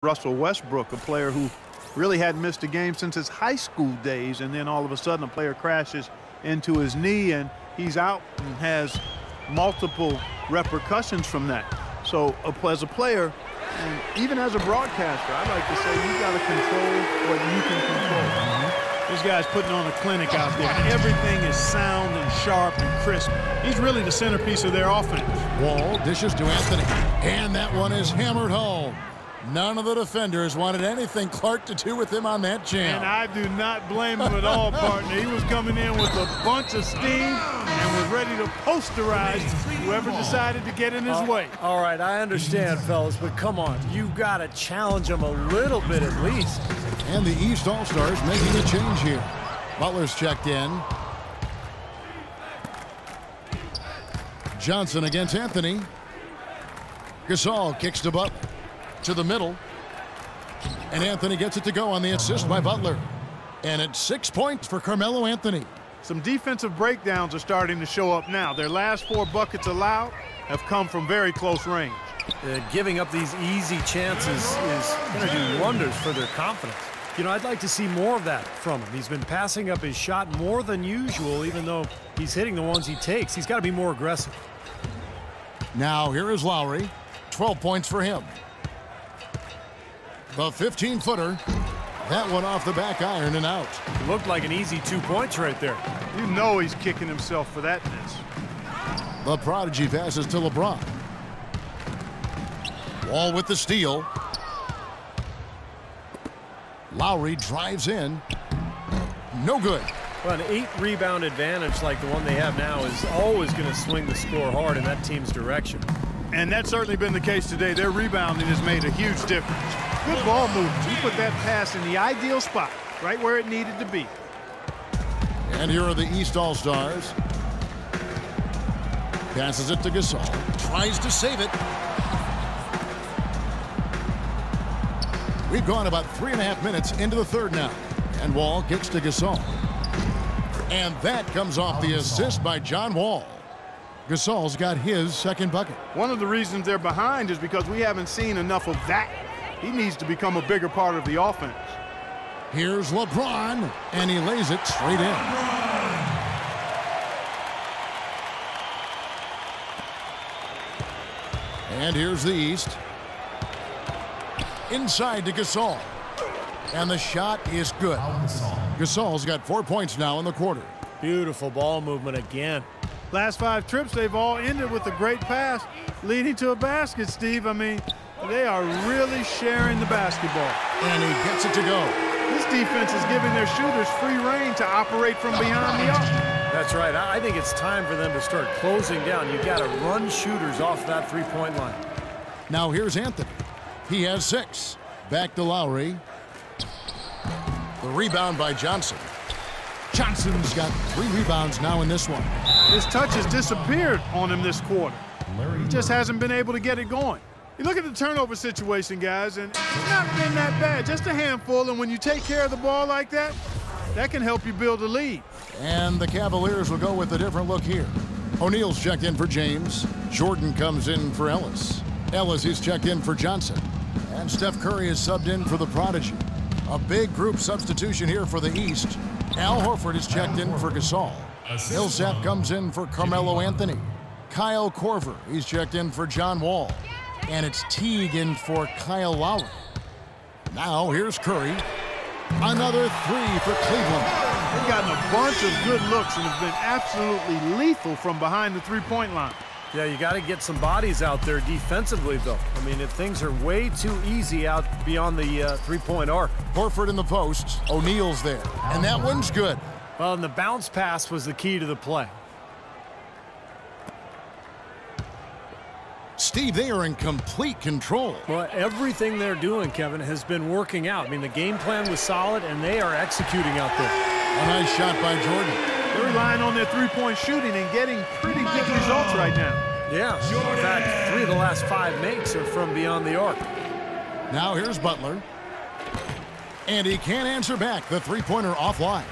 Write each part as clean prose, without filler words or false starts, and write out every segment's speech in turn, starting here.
Russell Westbrook, a player who really hadn't missed a game since his high school days, and then all of a sudden a player crashes into his knee and he's out and has multiple repercussions from that. So as a player, and even as a broadcaster, I like to say you got to control what you can control. This guy's putting on a clinic out there. Everything is sound and sharp and crisp. He's really the centerpiece of their offense. Wall dishes to Anthony, and that one is hammered home. None of the defenders wanted anything Clark to do with him on that jam. And I do not blame him at all, partner. He was coming in with a bunch of steam and was ready to posterize whoever decided to get in his way. All right, I understand, fellas, but come on. You've got to challenge him a little bit at least. And the East All-Stars making a change here. Butler's checked in. Johnson against Anthony. Gasol kicks to Butler. To the middle. And Anthony gets it to go on the assist by Butler. And it's 6 points for Carmelo Anthony. Some defensive breakdowns are starting to show up now. Their last 4 buckets allowed have come from very close range. Giving up these easy chances is going to do wonders for their confidence. You know, I'd like to see more of that from him. He's been passing up his shot more than usual, even though he's hitting the ones he takes. He's got to be more aggressive. Now here is Lowry. 12 points for him. The 15-footer. That one off the back iron and out. It looked like an easy 2 points right there. You know he's kicking himself for that miss. The prodigy passes to LeBron. Wall with the steal. Lowry drives in. No good. Well, an 8-rebound advantage like the one they have now is always going to swing the score hard in that team's direction. And that's certainly been the case today. Their rebounding has made a huge difference. Good ball movement. He put that pass in the ideal spot, right where it needed to be. And here are the East All-Stars. Passes it to Gasol. Tries to save it. We've gone about 3.5 minutes into the third now. And Wall kicks to Gasol. And that comes off the assist by John Wall. Gasol's got his second bucket. One of the reasons they're behind is because we haven't seen enough of that. He needs to become a bigger part of the offense. Here's LeBron, and he lays it straight in. And here's the East. Inside to Gasol. And the shot is good. Gasol's got 4 points now in the quarter. Beautiful ball movement again. Last 5 trips, they've all ended with a great pass leading to a basket, Steve. I mean, they are really sharing the basketball. And he gets it to go. This defense is giving their shooters free rein to operate from behind the arc. That's right. I think it's time for them to start closing down. You've got to run shooters off that three-point line. Now here's Anthony. He has 6. Back to Lowry. The rebound by Johnson. Johnson's got 3 rebounds now in this one. His touch has disappeared on him this quarter. He just hasn't been able to get it going. You look at the turnover situation, guys, and it's not been that bad. Just a handful, and when you take care of the ball like that, that can help you build a lead. And the Cavaliers will go with a different look here. O'Neal's checked in for James. Jordan comes in for Ellis. Ellis is checked in for Johnson. And Steph Curry is subbed in for the prodigy. A big group substitution here for the East. Al Horford is checked in for Gasol. Millsap comes in for Carmelo Anthony. Kyle Korver, he's checked in for John Wall. And it's Teague in for Kyle Lowry. Now here's Curry. Another 3 for Cleveland. They've gotten a bunch of good looks and have been absolutely lethal from behind the three-point line. Yeah, you got to get some bodies out there defensively, though. I mean, if things are way too easy out beyond the three-point arc. Horford in the post. O'Neal's there. And that one's good. Well, and the bounce pass was the key to the play. Steve, they are in complete control. Well, everything they're doing, Kevin, has been working out. I mean, the game plan was solid, and they are executing out there. A nice shot by Jordan. They're relying on their three-point shooting and getting pretty good results right now. Yeah, in fact, 3 of the last 5 makes are from beyond the arc. Now here's Butler. And he can't answer back. The three-pointer offline.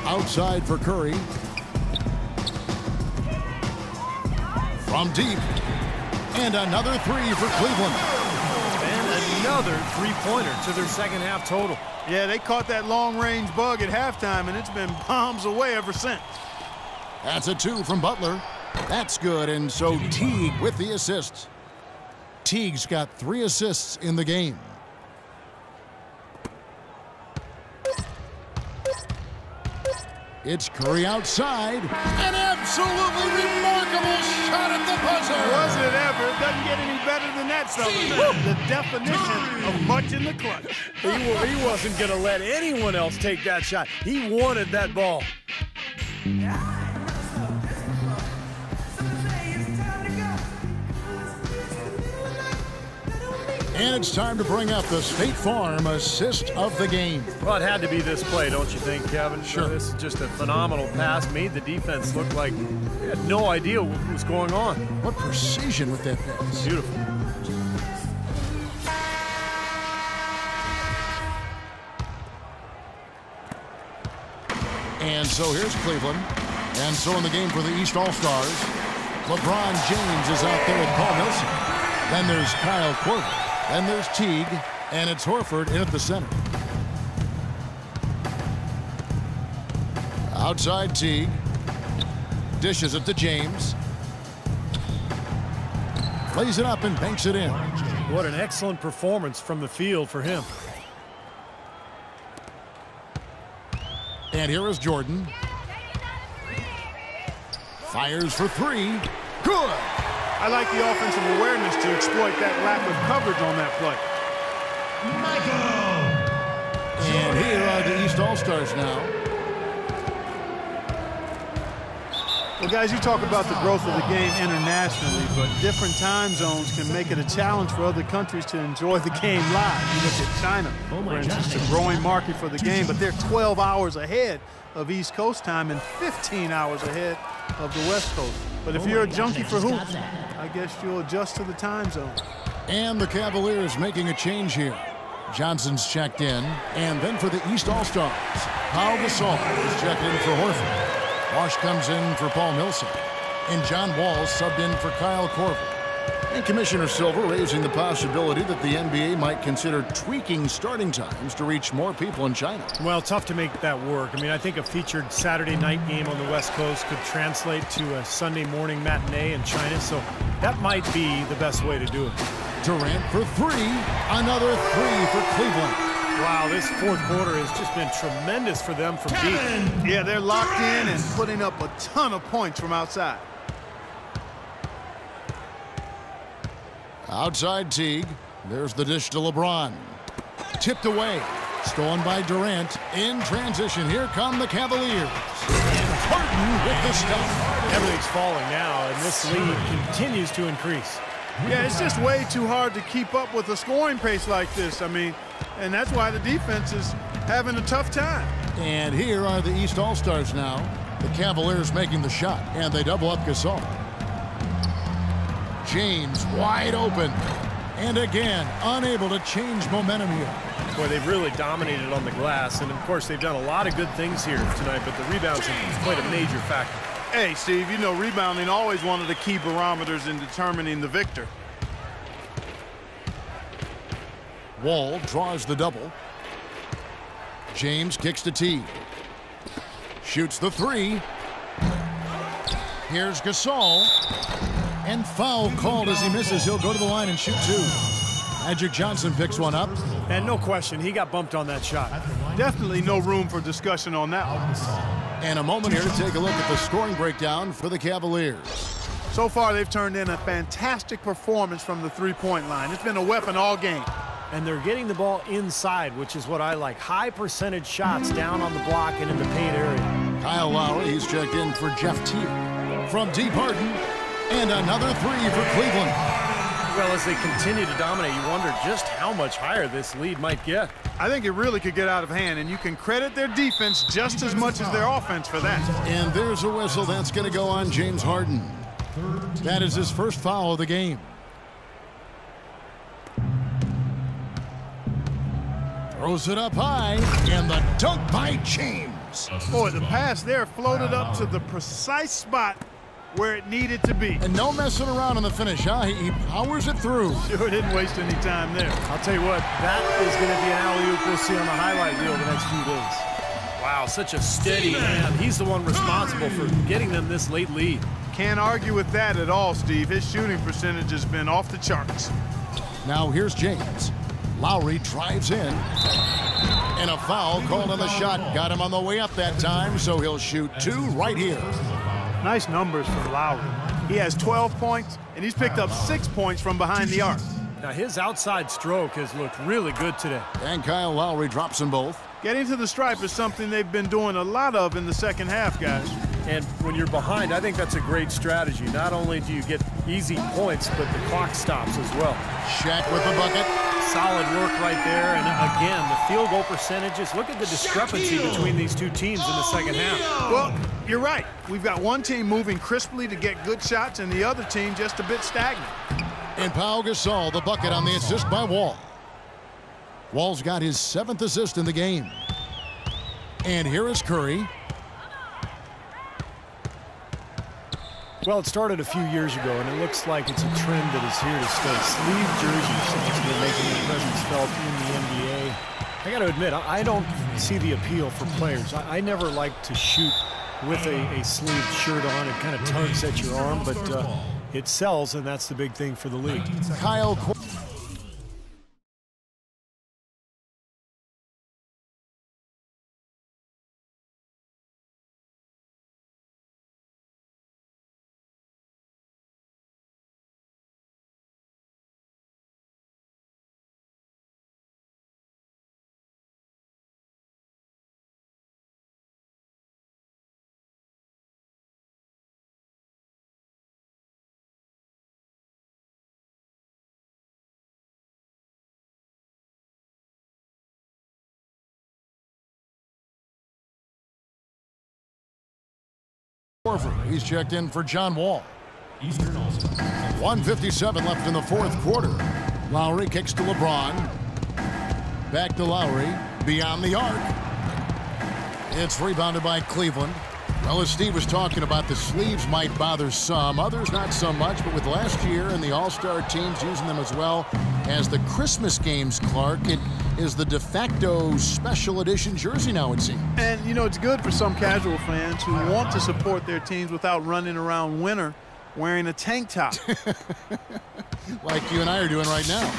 Outside for Curry. From deep. And another three for Cleveland. And another three-pointer to their second half total. Yeah, they caught that long-range bug at halftime, and it's been bombs away ever since. That's a 2 from Butler. That's good, and so Teague with the assists. Teague's got 3 assists in the game. It's Curry outside. An absolutely remarkable shot at the buzzer. Was it ever? It doesn't get any better than that, fellas. The definition of much in the clutch. He wasn't going to let anyone else take that shot. He wanted that ball. And it's time to bring up the State Farm assist of the game. Well, it had to be this play, don't you think, Kevin? Sure. This is just a phenomenal pass. Made the defense look like they had no idea what was going on. What precision with that pass. Beautiful. And so here's Cleveland. And so in the game for the East All-Stars, LeBron James is out there with Paul Millsap. Then there's Kyle Korver. Then there's Teague. And it's Horford in at the center. Outside Teague. Dishes it to James. Lays it up and banks it in. What an excellent performance from the field for him. And here is Jordan. Fires for 3. Good. I like the offensive awareness to exploit that lack of coverage on that play. And here are the East All-Stars now. Well, guys, you talk about the growth of the game internationally, but different time zones can make it a challenge for other countries to enjoy the game live. You look at China, for instance, a growing market for the game, but they're 12 hours ahead of East Coast time and 15 hours ahead of the West Coast. But if you're a junkie for hoops, I guess you'll adjust to the time zone. And the Cavaliers making a change here. Johnson's checked in. And then for the East All-Stars, Paul Gasol is checked in for Horford. Bosch comes in for Paul Millsap. And John Wall subbed in for Kyle Korver. And Commissioner Silver raising the possibility that the NBA might consider tweaking starting times to reach more people in China. Well, tough to make that work. I mean, I think a featured Saturday night game on the West Coast could translate to a Sunday morning matinee in China, so that might be the best way to do it. Durant for 3. Another 3 for Cleveland. Wow, this fourth quarter has just been tremendous for them from deep. Yeah, they're locked in and putting up a ton of points from outside. Outside Teague. There's the dish to LeBron. Tipped away. Stolen by Durant. In transition. Here come the Cavaliers. And Harden with the stop. Everything's falling now, and this lead continues to increase. Yeah, it's just way too hard to keep up with a scoring pace like this. I mean, and that's why the defense is having a tough time. And here are the East All-Stars now. The Cavaliers making the shot, and they double up Gasol. James wide open. And again, unable to change momentum here. Boy, they've really dominated on the glass, and of course they've done a lot of good things here tonight, but the rebounds have played a major factor. Hey, Steve, you know rebounding always one of the key barometers in determining the victor. Wall draws the double. James kicks to Teague. Shoots the 3. Here's Gasol. And foul called as he misses. He'll go to the line and shoot 2. Magic Johnson picks one up. And no question, he got bumped on that shot. Definitely no room for discussion on that one. And a moment here to take a look at the scoring breakdown for the Cavaliers. So far, they've turned in a fantastic performance from the three-point line. It's been a weapon all game. And they're getting the ball inside, which is what I like. High percentage shots down on the block and in the paint area. Kyle Lowry, he's checked in for Jeff Teague. From deep Harden, and another 3 for Cleveland. Well, as they continue to dominate, you wonder just how much higher this lead might get. I think it really could get out of hand, and you can credit their defense just as much as their offense for that. And there's a whistle that's going to go on James Harden. That is his first foul of the game. Throws it up high, and the dunk by James. Boy, the pass there floated up to the precise spot where it needed to be. And no messing around on the finish, huh? He powers it through. Sure didn't waste any time there. I'll tell you what, that is going to be an alley-oop we'll see on the highlight reel the next few days. Wow, such a steady hand. He's the one responsible for getting them this late lead. Can't argue with that at all, Steve. His shooting percentage has been off the charts. Now here's James. Lowry drives in. And a foul called on the shot. Got him on the way up that time, so he'll shoot 2 right here. Nice numbers from Lowry. He has 12 points, and he's picked up 6 points from behind the arc. Now his outside stroke has looked really good today. And Kyle Lowry drops them both. Getting to the stripe is something they've been doing a lot of in the second half, guys. And when you're behind, I think that's a great strategy. Not only do you get easy points, but the clock stops as well. Shaq with the bucket. Solid work right there. And again, the field goal percentages. Look at the discrepancy between these two teams in the second half. Well, you're right. We've got one team moving crisply to get good shots and the other team just a bit stagnant. And Pau Gasol, the bucket on the assist by Wall. Wall's got his 7th assist in the game. And here is Curry. Well, it started a few years ago, and it looks like it's a trend that is here to stay. Sleeve jerseys seems to be making their presence felt in the NBA. I got to admit, I don't see the appeal for players. I never like to shoot with a sleeved shirt on. It kind of tugs at your arm, but it sells, and that's the big thing for the league. Kyle. He's checked in for John Wall. 1:57 left in the 4th quarter. Lowry kicks to LeBron. Back to Lowry. Beyond the arc. It's rebounded by Cleveland. Well, as Steve was talking about, the sleeves might bother some, others not so much, but with last year and the All-Star teams using them as well as the Christmas games, Clark, it is the de facto special edition jersey now, it seems. And, you know, it's good for some casual fans who want to support their teams without running around winter wearing a tank top. Like you and I are doing right now.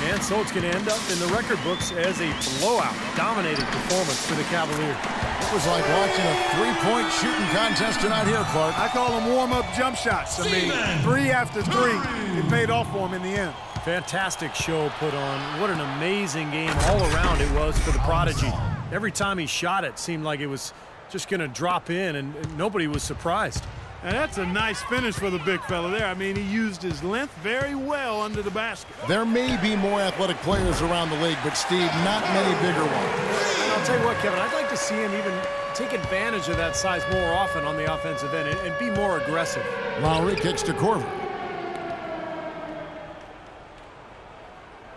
And so it's going to end up in the record books as a blowout, dominated performance for the Cavaliers. It was like watching a 3-point shooting contest tonight here, Clark. I call them warm-up jump shots. I mean, 3 after 3. It paid off for him in the end. Fantastic show put on. What an amazing game all around it was for the Prodigy. Every time he shot it seemed like it was just going to drop in, and nobody was surprised. And that's a nice finish for the big fella there. I mean, he used his length very well under the basket. There may be more athletic players around the league, but, Steve, not many bigger ones. And I'll tell you what, Kevin, I'd like to see him even take advantage of that size more often on the offensive end and be more aggressive. Lowry kicks to Korver.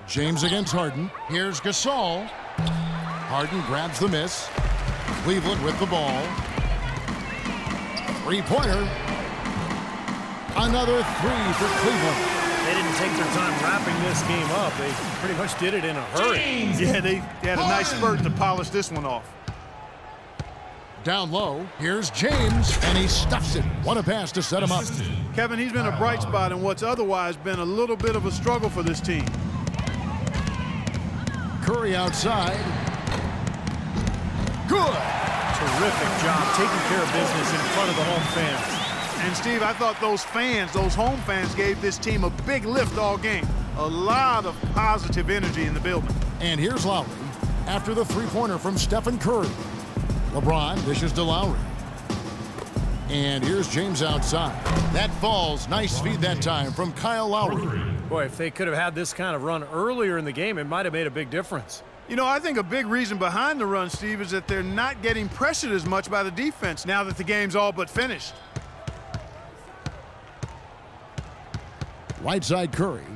James against Harden. Here's Gasol. Harden grabs the miss. Cleveland with the ball. 3-pointer. Another 3 for Cleveland. They didn't take their time wrapping this game up. They pretty much did it in a hurry. Yeah, they had a nice spurt to polish this one off. Down low, here's James, and he stuffs it. What a pass to set him up. Kevin, he's been a bright spot in what's otherwise been a little bit of a struggle for this team. Curry outside. Good. Terrific job taking care of business in front of the home fans. And, Steve, I thought those home fans gave this team a big lift all game. A lot of positive energy in the building. And here's Lowry after the 3-pointer from Stephen Curry. LeBron dishes to Lowry. And here's James outside. That falls. Nice feed that time from Kyle Lowry. Boy, if they could have had this kind of run earlier in the game, it might have made a big difference. You know, I think a big reason behind the run, Steve, is that they're not getting pressured as much by the defense now that the game's all but finished. Right side Curry.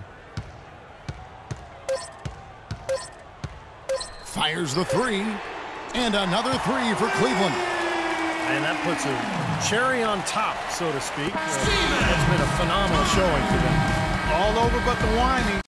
Fires the 3. And another 3 for Cleveland. And that puts a cherry on top, so to speak. It's been a phenomenal showing for them. All over but the whining.